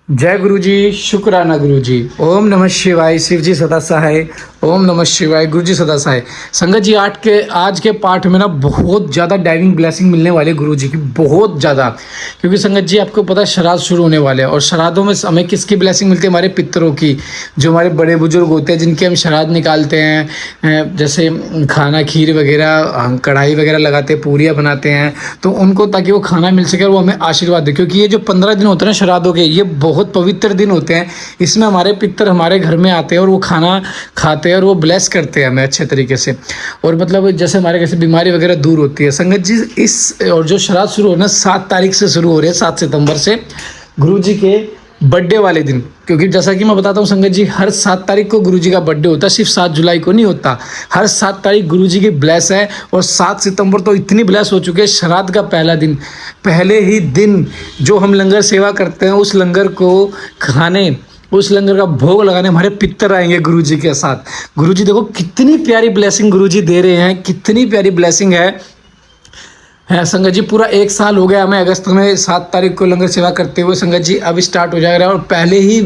जय गुरु जी। शुक्राना गुरु जी। ओम नमः शिवाय। शिव जी सदा सहाय। ओम नमः शिवाय। गुरु जी सदा सहाय। संगत जी आज के पाठ में ना बहुत ज़्यादा डाइविंग ब्लेसिंग मिलने वाले गुरु जी की, बहुत ज़्यादा। क्योंकि संगत जी आपको पता है श्राद्ध शुरू होने वाले हैं और श्राद्धों में हमें किसकी ब्लेसिंग मिलती है? हमारे पितरों की। जो हमारे बड़े बुजुर्ग होते हैं जिनके हम श्राद्ध निकालते हैं, जैसे खाना खीर वगैरह, हम कढ़ाई वगैरह लगाते हैं, पूरियाँ बनाते हैं, तो उनको ताकि वो खाना मिल सके और वो हमें आशीर्वाद दे। क्योंकि ये जो 15 दिन होते हैं ना श्राद्धों के, ये बहुत पवित्र दिन होते हैं। इसमें हमारे पितर हमारे घर में आते हैं और वो खाना खाते हैं और वो ब्लेस करते हैं हमें अच्छे तरीके से। और मतलब जैसे हमारे कैसे बीमारी वगैरह दूर होती है। संगत जी इस और जो श्राद्ध शुरू हो रहे हैं 7 तारीख से शुरू हो रहे हैं, 7 सितंबर से, गुरु जी के बर्थडे वाले दिन। क्योंकि जैसा कि मैं बताता हूँ संगत जी, हर 7 तारीख को गुरु जी का बर्थडे होता है, सिर्फ 7 जुलाई को नहीं होता। हर 7 तारीख गुरु जी की ब्लेस है। और 7 सितंबर तो इतनी ब्लेस हो चुके हैं, श्राद्ध का पहला दिन, पहले ही दिन जो हम लंगर सेवा करते हैं, उस लंगर को खाने, उस लंगर का भोग लगाने हमारे पितर आएंगे गुरु जी के साथ। गुरु जी देखो कितनी प्यारी ब्लेसिंग गुरु जी दे रहे हैं, कितनी प्यारी ब्लेसिंग है संगत जी। पूरा 1 साल हो गया हमें अगस्त में 7 तारीख को लंगर सेवा करते हुए। संगत जी अब स्टार्ट हो जाएगा और पहले ही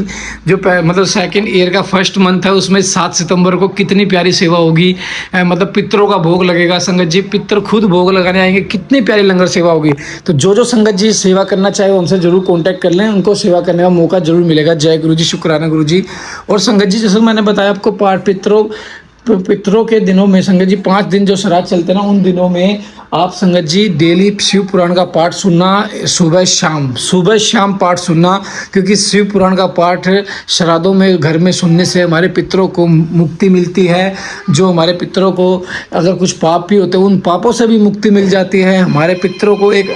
जो मतलब सेकंड ईयर का फर्स्ट मंथ है, उसमें 7 सितंबर को कितनी प्यारी सेवा होगी। मतलब पितरों का भोग लगेगा संगत जी, पितर खुद भोग लगाने आएंगे, कितनी प्यारी लंगर सेवा होगी। तो जो संगत जी सेवा करना चाहे वो हमसे जरूर कॉन्टैक्ट कर लें, उनको सेवा करने का मौका जरूर मिलेगा। जय गुरु जी। शुक्राना गुरु जी। और संगत जी जैसे मैंने बताया आपको, पितरों के दिनों में संगत जी 5 दिन जो श्राद्ध चलते हैं ना, उन दिनों में आप संगत जी डेली शिव पुराण का पाठ सुनना, सुबह शाम पाठ सुनना। क्योंकि शिव पुराण का पाठ श्राद्धों में घर में सुनने से हमारे पितरों को मुक्ति मिलती है। जो हमारे पितरों को अगर कुछ पाप भी होते हैं, उन पापों से भी मुक्ति मिल जाती है। हमारे पितरों को एक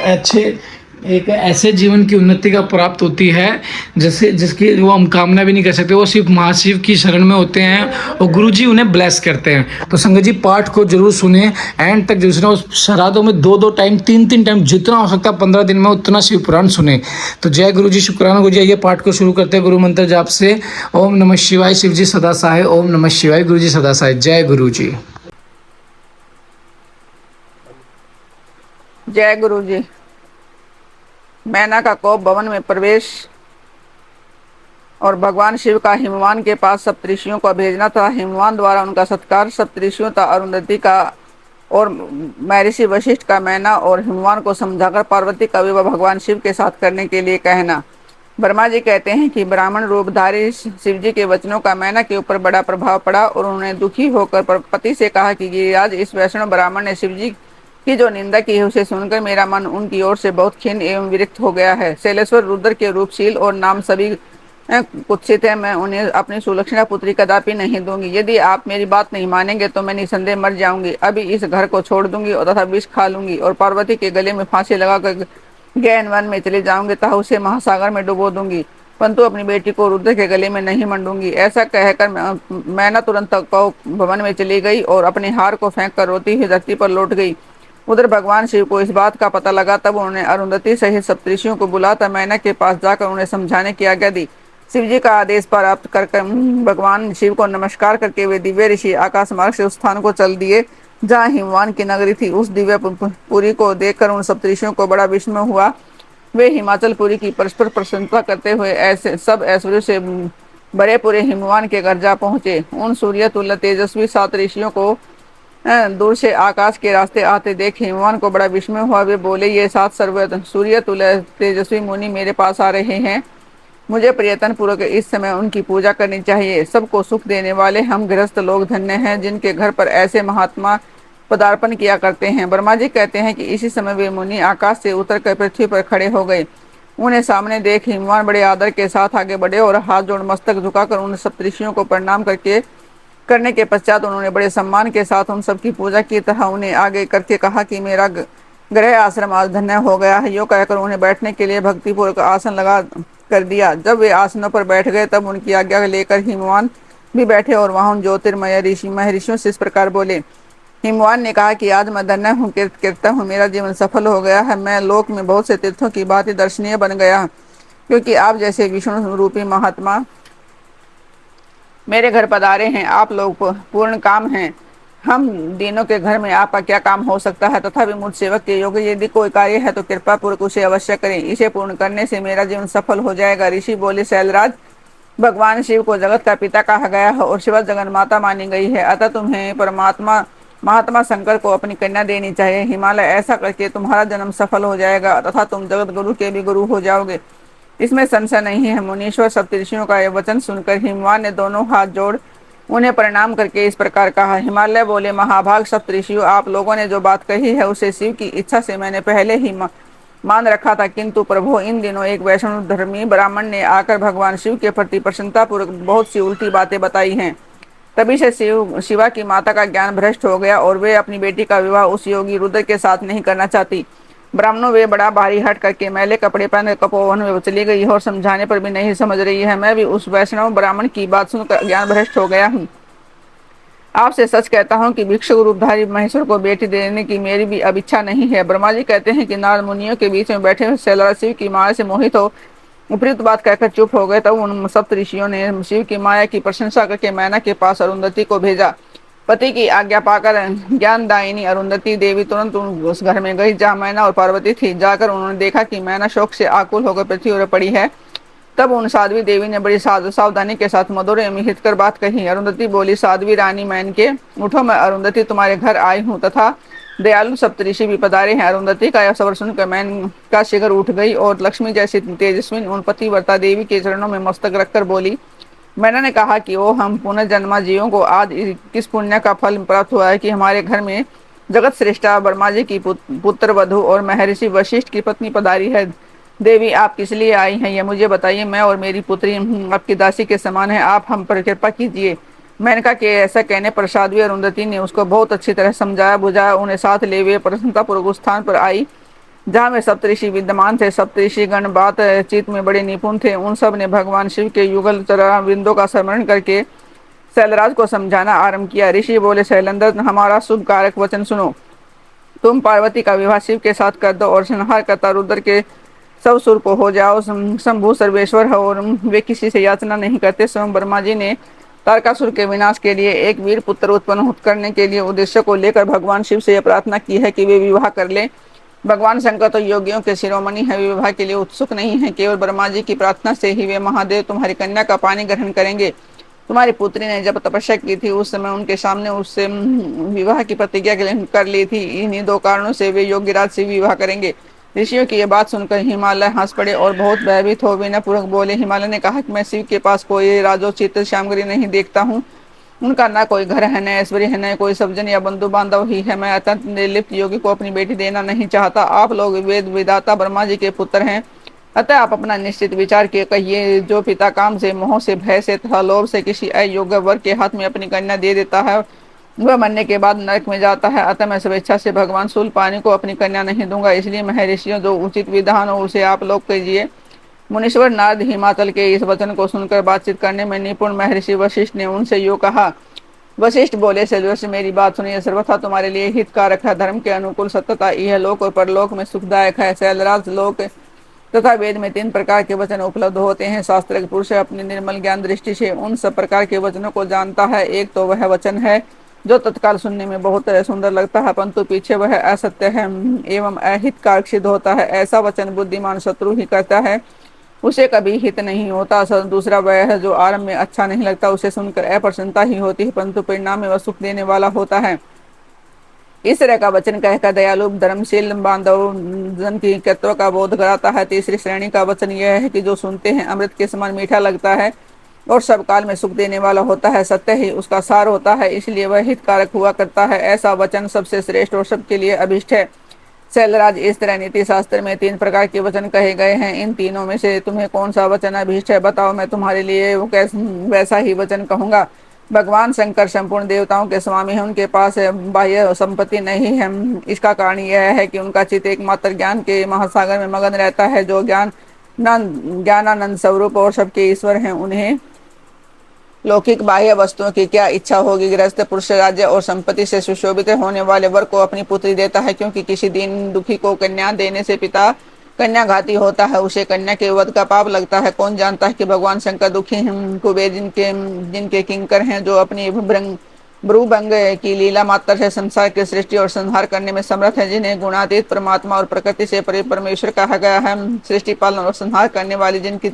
ऐसे जीवन की उन्नति का प्राप्त होती है जैसे जिसकी वो हम कामना भी नहीं कर सकते। वो सिर्फ महाशिव की शरण में होते हैं और गुरु जी उन्हें ब्लेस करते हैं। तो संगत जी पाठ को जरूर सुने, एंड तक जरूर सुने। उस श्राद्धों में 2-2 टाइम, 3-3 टाइम, जितना हो सकता है 15 दिन में उतना शिव पुराण सुने। तो जय गुरु जी। शुक्राना गुरु जी। ये पाठ को शुरू करते हैं गुरु मंत्र जाप से। ओम नमः शिवाय। शिव जी सदा सहाय। ओम नमः शिवाय। गुरु जी सदा सहाय। जय गुरु जी। जय गुरु जी। मैना का कोप भवन में प्रवेश और भगवान शिव का हिमवान के पास सप्तऋषियों को भेजना था। हिमवान द्वारा उनका सत्कार सप्तऋषियों था। अरुंधति का और महर्षि वशिष्ठ का मैना और हिमवान को समझाकर पार्वती का विवाह भगवान शिव के साथ करने के लिए कहना। ब्रह्मा जी कहते हैं कि ब्राह्मण रूपधारी शिव जी के वचनों का मैना के ऊपर बड़ा प्रभाव पड़ा और उन्होंने दुखी होकर पति से कहा कि गिरिराज, इस वैष्णव ब्राह्मण ने शिव जी की जो निंदा की है उसे सुनकर मेरा मन उनकी ओर से बहुत खिन्न एवं विरक्त हो गया है। शैलेश्वर रुद्र के रूपशील और नाम सभी कुत्सित है। मैं उन्हें अपनी सुलक्षणा पुत्री कदापि नहीं दूंगी। यदि आप मेरी बात नहीं मानेंगे तो मैं निसंदेह मर जाऊंगी। अभी इस घर को छोड़ दूंगी और तथा विष खा लूंगी और पार्वती के गले में फांसी लगाकर गहन वन में चले जाऊंगी तथा उसे महासागर में डुबो दूंगी, परंतु अपनी बेटी को रुद्र के गले में नहीं मंडूंगी। ऐसा कहकर मैना तुरंत भवन में चली गई और अपने हार को फेंक कर रोती हुई धरती पर लौट गई। उधर भगवान शिव को इस बात का पता लगा, तब उन्होंने अरुंधति सहित सप्तऋषियों को बुलाकर मैना के पास जाकर उन्हें समझाने की आज्ञा दी। शिव जी का आदेश प्राप्त कर भगवान शिव को नमस्कार करके वे दिव्य ऋषि आकाश मार्ग से उस स्थान को चल दिए जहाँ हिमवान की नगरी थी। उस दिव्य पुरी को देखकर उन सप्तऋषियों को बड़ा विस्मय हुआ। वे हिमाचल पुरी की परस्पर प्रशंसा करते हुए ऐसे सब ऐश्वर्य से बड़े पूरे हिमवान के घर जा पहुंचे। उन सूर्य तुल्य तेजस्वी 7 ऋषियों को दूर से आकाश के रास्ते आते देख हिमवान को बड़ा विस्मय हुआ। वे बोले, ये 7 सूर्य तुल्य तेजस्वी मुनि मेरे पास आ रहे हैं। मुझे प्रयत्न पूर्वक इस समय उनकी पूजा करनी चाहिए। सबको सुख देने वाले हम गृहस्थ लोग धन्य हैं जिनके घर पर ऐसे महात्मा पदार्पण किया करते हैं। ब्रह्मा जी कहते हैं कि इसी समय वे मुनि आकाश से उतरकर पृथ्वी पर खड़े हो गए। उन्हें सामने देख हिमवान बड़े आदर के साथ आगे बढ़े और हाथ जोड़ मस्तक झुकाकर उन सप्तऋषियों को प्रणाम करने के पश्चात उन्होंने बड़े सम्मान के साथ उन सबकी पूजा की तरह उन्हें आगे करके कहा कि मेरा गृह आश्रम आज धन्य हो गया है। यो कहकर उन्हें बैठने के लिए भक्तिपूर्वक आसन लगा कर दिया। जब वे आसनों पर बैठ गए तब उनकी आज्ञा लेकर हिमवान भी बैठे और वहां ज्योतिर्मय महर्षियों से इस प्रकार बोले। हिमवान ने कहा कि आज मैं धन्य हूँ, कृतज्ञ हूँ, मेरा जीवन सफल हो गया है। मैं लोक में बहुत से तीर्थों की भांति दर्शनीय बन गया, क्योंकि आप जैसे विष्णु रूपी महात्मा मेरे घर पधारे हैं। आप लोग पूर्ण काम हैं, हम तीनों के घर में आपका क्या काम हो सकता है, तथापि मुझ सेवक के योग्य यदि कोई कार्य है तो कृपा पूर्वक उसे अवश्य करें, इसे पूर्ण करने से मेरा जीवन सफल हो जाएगा। ऋषि बोले, शैलराज, भगवान शिव को जगत का पिता कहा गया है और शिव जगन माता मानी गई है, अतः तुम्हें परमात्मा महात्मा शंकर को अपनी कन्या देनी चाहिए। हिमालय, ऐसा करके तुम्हारा जन्म सफल हो जाएगा तथा तुम जगत गुरु के भी गुरु हो जाओगे, इसमें संशय नहीं है। मुनीश्वर सप्तऋषियों का यह वचन सुनकर हिमवान ने दोनों हाथ जोड़ उन्हें प्रणाम करके इस प्रकार कहा। हिमालय बोले, महाभाग सप्तऋषियों, आप लोगों ने जो बात कही है उसे शिव की इच्छा से मैंने पहले ही मान रखा था, किंतु प्रभु इन दिनों एक वैष्णव धर्मी ब्राह्मण ने आकर भगवान शिव के प्रति प्रसन्नतापूर्वक बहुत सी उल्टी बातें बताई हैं। तभी से शिवा की माता का ज्ञान भ्रष्ट हो गया और वे अपनी बेटी का विवाह उस योगी रुद्र के साथ नहीं करना चाहती। ब्राह्मणों, वे बड़ा भारी हट करके मैले कपड़े पहन कपोवन में चली गई और समझाने पर भी नहीं समझ रही है। मैं भी उस वैष्णव ब्राह्मण की बात सुनकर ज्ञान भ्रष्ट हो गया हूँ। आपसे सच कहता हूँ कि भिक्षु रूपधारी महेश्वर को बेटी देने की मेरी भी अब इच्छा नहीं है। ब्रह्मा जी कहते हैं कि नारद मुनियों के बीच में बैठे हुए शैलराज शिव की माया से मोहित हो उपयुक्त बात कहकर चुप हो गए। तब उन सप्त ऋषियों ने शिव की माया की प्रशंसा करके मैना के पास अरुंधति को भेजा। पति की आज्ञा पाकर ज्ञानदायिनी अरुंधति देवी तुरंत उस घर में गई जहाँ मैना और पार्वती थी। जाकर उन्होंने देखा कि मैना शोक से आकुल होकर पृथ्वी पर पड़ी है। तब उन साध्वी देवी ने बड़ी सावधानी के साथ मधुर एवं हितकर बात कही। अरुंधति बोली, साध्वी रानी मैन के, उठो, मैं अरुंधति तुम्हारे घर आई हूँ तथा दयालु सप्तऋषि भी पधारे हैं। अरुंधति का यह खबर सुनकर मैन का शिखर उठ गई और लक्ष्मी जैसी तेजस्वी उन पतिव्रता देवी के चरणों में मस्तक रखकर बोली। मैंने ने कहा कि ओ हम पुनर्जन्मा जीवों को आज किस पुण्य का फल प्राप्त हुआ है कि हमारे घर में जगत श्रेष्ठा ब्रह्मा जी की पुत्र वधु और महर्षि वशिष्ठ की पत्नी पधारी है। देवी, आप किस लिए आई हैं, यह मुझे बताइए। मैं और मेरी पुत्री आपकी दासी के समान है, आप हम पर कृपा कीजिए। मेनका के ऐसा कहने पर साध्वी अरुंधति ने उसको बहुत अच्छी तरह समझाया बुझाया। उन्हें साथ ले वे प्रसन्नतापूर्वक उस स्थान पर आई जहाँ में सप्तऋषि विद्यमान थे। सप्तऋषि गण बात चित में बड़े निपुण थे। उन सब ने भगवान शिव के युगल चरण बिंदों का स्मरण करके शैलराज को समझाना आरंभ किया। ऋषि बोले, शैलेंद्र, हमारा शुभ कारक वचन सुनो। तुम पार्वती का विवाह शिव के साथ कर दो और संहार करता रुद्र के सब सुर को हो जाओ। शंभु सर्वेश्वर है और वे किसी से याचना नहीं करते। स्वयं ब्रह्मा जी ने तारकासुर के विनाश के लिए एक वीर पुत्र उत्पन्न करने के लिए उद्देश्य को लेकर भगवान शिव से यह प्रार्थना की है कि वे विवाह कर ले। भगवान शंकर तो योगियों के शिरोमणि है, विवाह के लिए उत्सुक नहीं है। केवल ब्रह्मा जी की प्रार्थना से ही वे महादेव तुम्हारी कन्या का पानी ग्रहण करेंगे। तुम्हारी पुत्री ने जब तपस्या की थी उस समय उनके सामने उससे विवाह की प्रतिज्ञा कर ली थी। इन्हीं दो कारणों से वे योगीराज से विवाह करेंगे। ऋषियों की यह बात सुनकर हिमालय हंस पड़े और बहुत भयभीत हो विनय पूर्वक बोले। हिमालय ने कहा कि मैं शिव के पास कोई राजोचित श्यामगिरी नहीं देखता हूँ। उनका ना कोई घर है, न ऐश्वर्य है, न कोई सज्जन या बंधु बांधव ही है। मैं अत्यंत निर्लिप्त योगी को अपनी बेटी देना नहीं चाहता। आप लोग वेद विदाता ब्रह्मा जी के पुत्र हैं, अतः आप अपना निश्चित विचार के कहिए। जो पिता काम से, मोह से, भय से तथा लोभ से किसी अयोग्य वर्ग के हाथ में अपनी कन्या दे देता है वह मरने के बाद नरक में जाता है। अतः मैं स्वेच्छा से भगवान शूलपाणि को अपनी कन्या नहीं दूंगा। इसलिए महर्षियों जो उचित विधान हो उसे आप लोग कीजिए। मुनीश्वर नारद हिमाचल के इस वचन को सुनकर बातचीत करने में निपुण महर्षि वशिष्ठ ने उनसे यूं कहा। वशिष्ठ बोले, शैलवश, मेरी बात सुनिए। सर्वथा तुम्हारे लिए हितकारक है, धर्म के अनुकूल सत्यता यह लोक और परलोक में सुखदायक है। शैलराज, लोक तथा वेद में 3 प्रकार के वचन उपलब्ध होते हैं। शास्त्र पुरुष अपनी निर्मल ज्ञान दृष्टि से उन सब प्रकार के वचनों को जानता है। एक तो वह वचन है जो तत्काल सुनने में बहुत सुंदर लगता है परंतु पीछे वह असत्य है एवं अहितकारक सिद्ध होता है। ऐसा वचन बुद्धिमान शत्रु ही करता है, उसे कभी हित नहीं होता। दूसरा वह है जो आरंभ में अच्छा नहीं लगता, उसे सुनकर अप्रसन्नता ही होती है परंतु परिणाम में वह सुख देने वाला होता है। इस तरह का वचन कहकर दयालु धर्मशील बांधव जन की कर्तव्य का बोध कराता है। तीसरी श्रेणी का वचन यह है कि जो सुनते हैं अमृत के समान मीठा लगता है और सब काल में सुख देने वाला होता है। सत्य ही उसका सार होता है, इसलिए वह हितकारक हुआ करता है। ऐसा वचन सबसे श्रेष्ठ और सबके लिए अभिष्ट है। शैलराज, इस तरह नीति शास्त्र में 3 प्रकार के वचन कहे गए हैं। इन तीनों में से तुम्हें कौन सा वचन अभिष्ट है, बताओ, मैं तुम्हारे लिए वैसा ही वचन कहूँगा। भगवान शंकर संपूर्ण देवताओं के स्वामी हैं, उनके पास बाह्य संपत्ति नहीं है। इसका कारण यह है कि उनका चित्त एकमात्र ज्ञान के महासागर में मगन रहता है। जो ज्ञानानंद स्वरूप और सबके ईश्वर हैं, उन्हें लौकिक बाह्य वस्तुओं की क्या इच्छा होगी। गृहस्थ पुरुष राज्य और संपत्ति से सुशोभित होने वाले वर को अपनी पुत्री देता है, क्योंकि किसी दीन दुखी को कन्या देने से पिता कन्याघाती होता है, उसे कन्या के वध का पाप लगता है। कौन जानता है कि भगवान शंकर दुखी हैं, कुबेर जिनके किंकर हैं, जो अपनी भ्रूभंग की लीला मात्र से संसार की सृष्टि और संहार करने में समर्थ है, जिन्हें गुणातीत परमात्मा और प्रकृति से परे परमेश्वर कहा गया है। सृष्टि पालन और संहार करने वाली जिनकी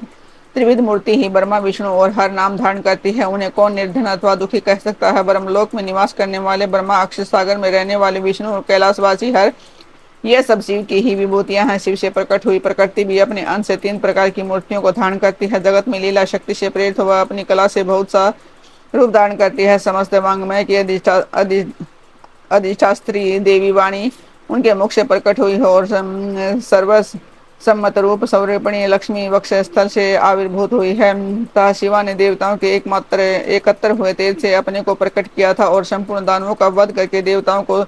त्रिविध मूर्ति ही ब्रह्मा विष्णु और हर नाम धारण करती है, उन्हें कौन निर्धन अथवा दुखी कह सकता है। ब्रह्मलोक में निवास करने वाले ब्रह्मा, अक्षय सागर में रहने वाले विष्णु और कैलाशवासी हर, ये सब शिव की ही विभूतियां हैं। शिव से प्रकट हुई प्रकृति भी अपने अंश से 3 प्रकार की मूर्तियों को धारण करती है। जगत में लीला शक्ति से प्रेरित हुआ अपनी कला से बहुत सा रूप धारण करती है। समस्त वांग्मय की अधिष्ठात्री देवी वाणी उनके मुख से प्रकट हुई हो और सर्व सम्मत रूप स्वरूपिणी लक्ष्मी वक्ष स्थल से आविर्भूत हुई है। तथा शिवा ने देवताओं के एकत्र हुए तेज से अपने को प्रकट किया था और संपूर्ण दानवों का वध करके देवताओं को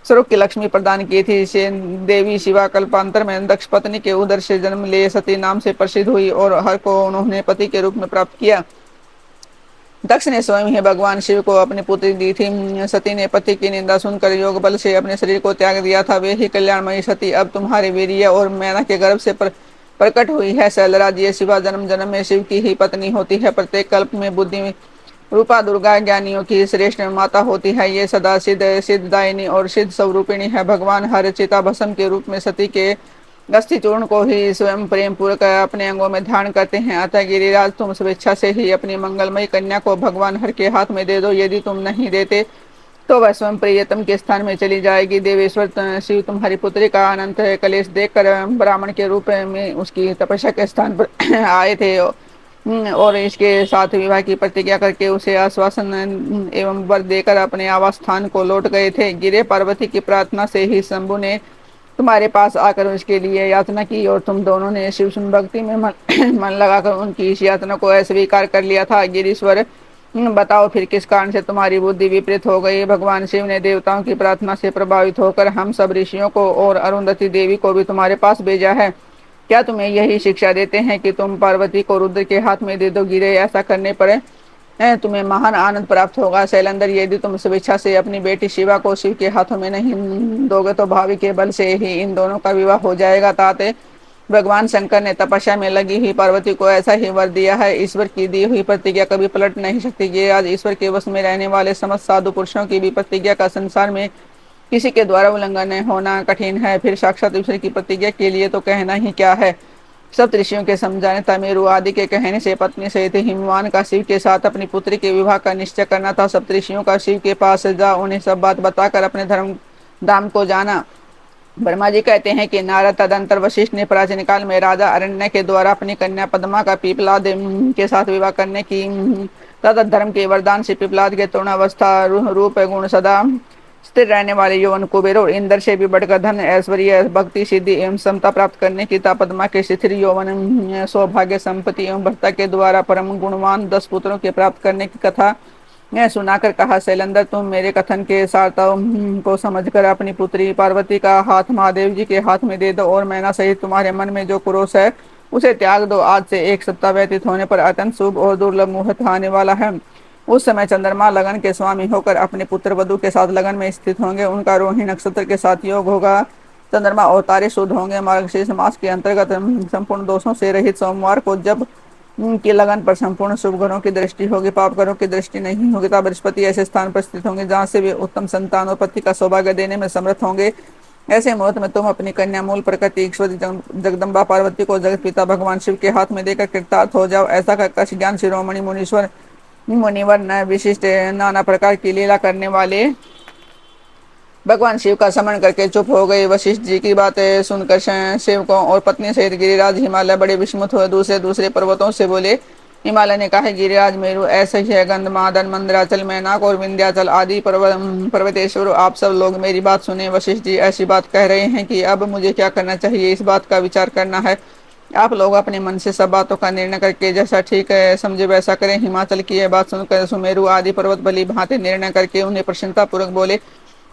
स्वरूप की लक्ष्मी प्रदान की थी। से देवी शिवा कल्पांतर में दक्ष पत्नी के उदर से जन्म ले सती नाम से प्रसिद्ध हुई और हर को उन्होंने पति के रूप में प्राप्त किया। दक्ष ने स्वयं ही भगवान शिव को अपनी पुत्री दी थी। सती ने पति की निंदा सुनकर योग बल से अपने शरीर को त्याग दिया था। वे ही कल्याणमयी सती अब तुम्हारे वीर्य और मैना के गर्भ से प्रकट हुई है। शैलराज ये शिवा जन्म जन्म में शिव की ही पत्नी होती है। प्रत्येक कल्प में बुद्धि रूपा दुर्गा ज्ञानियों की श्रेष्ठ माता होती है। ये सदा सिद्ध सिद्धदायिनी और सिद्ध स्वरूपिणी है। भगवान हर चिता भस्म के रूप में सती के अस्थि चूर्ण को ही स्वयं प्रेम पूर्वक अपने अंगों में धारण करते हैं। अतः गिरिराज तुम स्वेच्छा से ही अपनी मंगलमयी कन्या को भगवान हर के हाथ में दे दो। यदि तुम नहीं देते तो वह स्वयं प्रियतम के स्थान में चली जाएगी। देवेश्वर शिव तुम्हारी पुत्री का अनंत कलेश देखकर ब्राह्मण के रूप में उसकी तपस्या के स्थान पर आए थे और इसके साथ विवाह की प्रतिज्ञा करके उसे आश्वासन एवं वर देकर अपने आवास स्थान को लौट गए थे। गिरे पार्वती की प्रार्थना से ही शंभु ने तुम्हारे पास आकर उसके लिए यातना की और तुम दोनों ने शिव सुन भक्ति में मन लगाकर उनकी इस यातना को अस्वीकार कर लिया था। गिरीश्वर बताओ फिर किस कारण से तुम्हारी बुद्धि विपरीत हो गई। भगवान शिव ने देवताओं की प्रार्थना से प्रभावित होकर हम सब ऋषियों को और अरुंधति देवी को भी तुम्हारे पास भेजा है। क्या तुम्हें यही शिक्षा देते हैं कि तुम पार्वती को रुद्र के हाथ में दे दो। गिरे ऐसा करने पर तुम्हें महान आनंद प्राप्त होगा। शैलेंद्र यदि तुम स्वेच्छा से अपनी बेटी शिवा को शिव के हाथों में नहीं दोगे तो भावी के बल से ही इन दोनों का विवाह हो जाएगा। ताते भगवान शंकर ने तपस्या में लगी हुई पार्वती को ऐसा ही वर दिया है। ईश्वर की दी हुई प्रतिज्ञा कभी पलट नहीं सकती। ये आज ईश्वर के वश में रहने वाले समस्त साधु पुरुषों की भी प्रतिज्ञा का संसार में किसी के द्वारा उल्लंघन होना कठिन है, फिर साक्षात ईश्वर की प्रतिज्ञा के लिए तो कहना ही क्या है। सब ऋषियों के समझाने तमेरु आदि के कहने से पत्नी सहित हिमवान का शिव के साथ अपनी पुत्री के विवाह का निश्चय करना था। सब ऋषियों का शिव के पास जा उन्हें सब बात बताकर अपने धर्म धाम को जाना। ब्रह्मा जी कहते हैं कि नारद तदंतर वशिष्ठ ने प्राचीन काल में राजा अरण्य के द्वारा अपनी कन्या पद्मा का पीपलाद के साथ विवाह करने की तथा धर्म के वरदान से पीपलाद के तरुणावस्था रूप गुण सदा स्थिर रहने वाले यौवन कुबेर और इंद्र से भी बढ़कर धन ऐश्वर्य भक्ति सिद्धि एवं समता प्राप्त करने की पद्मा के शिथिर यौवन सौभाग्य संपत्ति एवं भर्ता के द्वारा परम गुणवान 10 पुत्रों के प्राप्त करने की कथा सुनाकर कहा, शैलेंद्र तुम मेरे कथन के सार्थता को समझकर अपनी पुत्री पार्वती का हाथ महादेव जी के हाथ में दे दो और मैना सहित तुम्हारे मन में जो क्रोध है उसे त्याग दो। आज से 1 सप्ताह व्यतीत होने पर अत्यंत शुभ और दुर्लभ मुहूर्त आने वाला है। उस समय चंद्रमा लगन के स्वामी होकर अपने पुत्र वधु के साथ लगन में स्थित होंगे। उनका रोहिणी नक्षत्र के साथ योग होगा। चंद्रमा और तारे शुद्ध होंगे। मार्गशीर्ष मास के अंतर्गत संपूर्ण दोषों से रहित सोमवार को जब की लगन पर संपूर्ण शुभ घरों की दृष्टि होगी, पाप घरों की दृष्टि नहीं होगी। तब बृहस्पति ऐसे स्थान पर स्थित होंगे जहाँ से वे उत्तम संतान और पति का सौभाग्य देने में समर्थ होंगे। ऐसे मुहूर्त में तुम अपनी कन्या मूल प्रकृति ईश्वरी जगदम्बा पार्वती को जगत पिता भगवान शिव के हाथ में देकर कृतार्थ हो जाओ। ऐसा कर ज्ञान शिरोमणि मुनिवर न विशिष्ट नाना प्रकार की लीला करने वाले भगवान शिव का स्मरण करके चुप हो गए। वशिष्ठ जी की बातें सुनकर सेवकों और पत्नी सहित गिरिराज हिमालय बड़े विस्मित हुए। दूसरे पर्वतों से बोले, हिमालय ने कहा, गिरिराज मेरु ऐसे ही है, गंधमादन मंदराचल मैनाक और विंध्याचल आदि पर्वतेश्वर आप सब लोग मेरी बात सुने। वशिष्ठ जी ऐसी बात कह रहे हैं कि अब मुझे क्या करना चाहिए, इस बात का विचार करना है। आप लोग अपने मन से सब बातों का निर्णय करके जैसा ठीक है समझे वैसा करें। हिमाचल की यह बात सुनकर सुमेरु आदि पर्वत भली भांति निर्णय करके उन्हें प्रसन्नता पूर्वक बोले।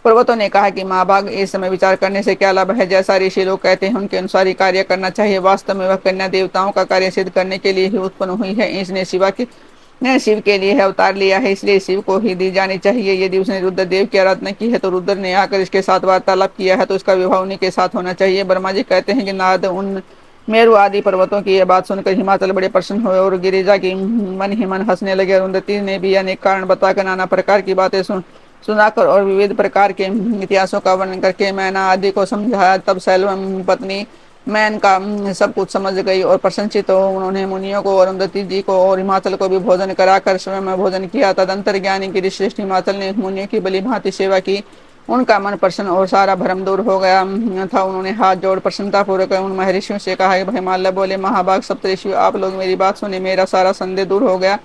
पर्वतों ने कहा कि माँ बाग इस समय विचार करने से क्या लाभ है। जैसा ऋषि लोग कहते हैं उनके अनुसार ही कार्य करना चाहिए। वास्तव में वह कन्या देवताओं का कार्य सिद्ध करने के लिए ही उत्पन्न हुई है। इसने शिव के लिए अवतार लिया है, इसलिए शिव को ही दी जानी चाहिए। यदि उसने रुद्रदेव की आराधना की है तो रुद्र ने आकर इसके साथ वार्तालाप किया है तो इसका विवाह उन्हीं के साथ होना चाहिए। ब्रह्मा जी कहते हैं कि नारद उन मेरु आदि पर्वतों की यह बात सुनकर हिमाचल बड़े प्रसन्न हुए और गिरिजा की मन ही मन हंसने लगे। अरुंधति ने भी अनेक कारण बताकर नाना प्रकार की बातें सुनाकर और विविध प्रकार के इतिहासों का वर्णन करके मैना आदि को समझाया। तब सैलव पत्नी मैन का सब कुछ समझ गई और प्रसन्नचित हो उन्होंने मुनियों को, अरुंधति जी को और हिमाचल को भी भोजन कराकर स्वयं भोजन किया। तदंतर ज्ञानी गिरिश्रेष्ठ हिमाचल ने मुनियों की भली भांति सेवा की। उनका मन प्रसन्न और सारा भ्रम दूर हो गया था। उन्होंने हाथ जोड़ प्रसन्नता पूर्वक उन महर्षियों से कहा। हिमालय बोले, महाभाग सप्तऋषि, आप लोग मेरी बात सुने, मेरा सारा संदेह दूर हो गया।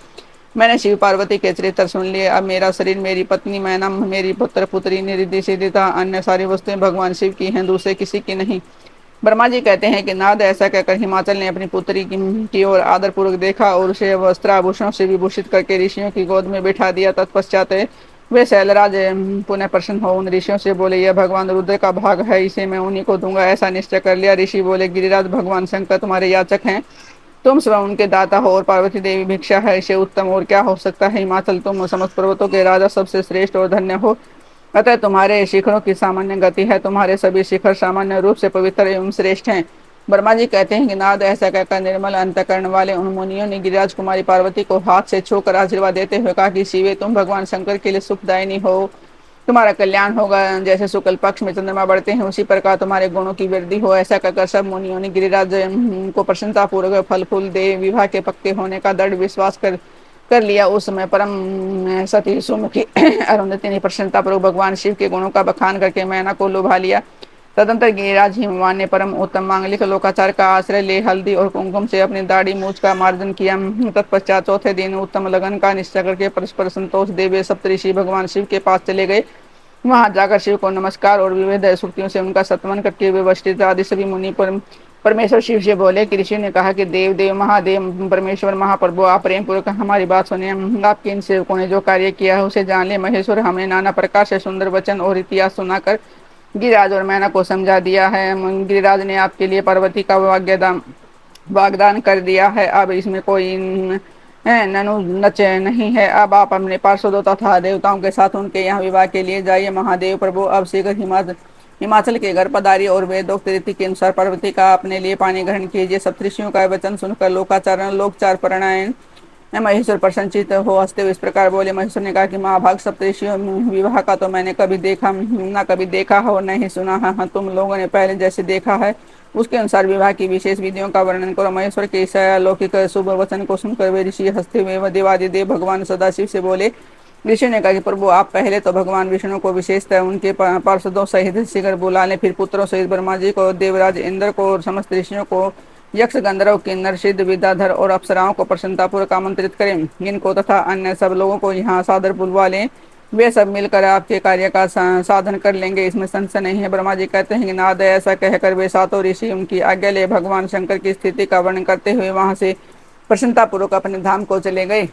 मैंने शिव पार्वती के चरित्र सुन लिए। अब मेरा शरीर, मेरी पत्नी मैना, मेरी पुत्र पुत्री, निधि सिद्धिता, अन्य सारी वस्तुएं भगवान शिव की हैं, दूसरे किसी की नहीं। ब्रह्मा जी कहते हैं कि नाद ऐसा कहकर हिमाचल ने अपनी पुत्री की ओर आदरपूर्वक देखा और उसे वस्त्राभूषणों से विभूषित करके ऋषियों की गोद में बिठा दिया। तत्पश्चात वे शैलराज पुनः प्रसन्न हो उन ऋषियों से बोले, यह भगवान रुद्र का भाग है, इसे मैं उन्हीं को दूंगा, ऐसा निश्चय कर लिया। ऋषि बोले, गिरिराज भगवान शंकर तुम्हारे याचक हैं, तुम स्वयं उनके दाता हो और पार्वती देवी भिक्षा है, इसे उत्तम और क्या हो सकता है। हिमाचल, तुम समस्त पर्वतों के राजा सबसे श्रेष्ठ और धन्य हो, अतः तुम्हारे शिखरों की सामान्य गति है, तुम्हारे सभी शिखर सामान्य रूप से पवित्र एवं श्रेष्ठ हैं। ब्रह्मा जी कहते हैं कि नाद ऐसा कहकर निर्मल अंतकरण वाले उन मुनियों ने गिरिराज कुमारी पार्वती को हाथ से छूकर आशीर्वाद देते हुए कहा कि शिवे, तुम भगवान शंकर के लिए सुखदायिनी हो, तुम्हारा कल्याण होगा। जैसे शुक्ल पक्ष में चंद्रमा बढ़ते हैं उसी प्रकार तुम्हारे गुणों की वृद्धि हो। ऐसा कहकर सब मुनियों ने गिरिराज को प्रसन्नता पूर्वक फल फूल दे विवाह के पक्के होने का दृढ़ विश्वास कर लिया। उस समय परम सती सुमुखी अरुंधति ने प्रसन्नता पूर्वक भगवान शिव के गुणों का बखान करके मैना को लुभा लिया। तदंतर गिरिराज हिमवान ने परम उत्तम मांगलिक लोकाचार का आश्रय ले हल्दी और कुमकुम से अपनी दाढ़ी मूछ का मार्जन किया। तत्पश्चात चौथे दिन उत्तम लगन का निश्चय करके परस्पर संतोष देवे सप्तऋषि भगवान शिव के पास चले गए। वहां जाकर शिव को नमस्कार और विविध श्रुतियों से उनका सत्वन करके वे वशिष्ठ आदि सभी मुनि परमेश्वर शिव से बोले कि ऋषि ने कहा कि देव देव महादेव परमेश्वर महाप्रभु, आप प्रेम पूर्वक हमारी बात सुने। आपके इन सेवकों ने जो कार्य किया है उसे जान ले। महेश्वर, हमें नाना प्रकार से सुंदर वचन और इतिहास सुनाकर गिरिराज और मैना को समझा दिया है। गिरिराज ने आपके लिए पार्वती का वाग्दान कर दिया है, अब इसमें कोई ननु नच नहीं है। अब आप अपने पार्षदों तथा देवताओं के साथ उनके यहाँ विवाह के लिए जाइए। महादेव प्रभु अब शीघ्र हिमाचल के घर पधारिए और वेदोक्त रीति के अनुसार पार्वती का अपने लिए पानी ग्रहण कीजिए। सप्तऋषियों का वचन सुनकर लोकाचारण लोकचार प्राणायण महेश्वर प्रसन्नचित हो हंसते हुए इस प्रकार बोले। महेश्वर ने कहा कि महाभाग सप्तऋषियों विवाह का तो मैंने कभी देखा हो न ही सुना है। हाँ, तुम लोगों ने पहले जैसे देखा है उसके अनुसार विवाह की विशेष विधियों का वर्णन करो। महेश्वर के इस अलौकिक शुभ वचन को सुनकर वे ऋषि हंसते हुए देवादिदेव भगवान सदाशिव से बोले। ऋषि ने कहा कि प्रभु, आप पहले तो भगवान विष्णु को विशेषतः उनके पार्षदों सहित शीघ्र बुला लें, फिर पुत्रों सहित ब्रह्मा जी को, देवराज इंद्र को और समस्त ऋषियों को, यक्ष गंधर्व किन्नर सिद्ध विद्याधर और अप्सराओं को प्रसन्नतापूर्वक आमंत्रित करें। इनको तथा अन्य सब लोगों को यहाँ सादर बुलवा लें, वे सब मिलकर आपके कार्य का साधन कर लेंगे, इसमें संशय नहीं है। ब्रह्मा जी कहते हैं कि नाद ऐसा कहकर वे सातों ऋषि उनकी आज्ञा ले भगवान शंकर की स्थिति का वर्णन करते हुए वहां से प्रसन्नतापूर्वक अपने धाम को चले गए।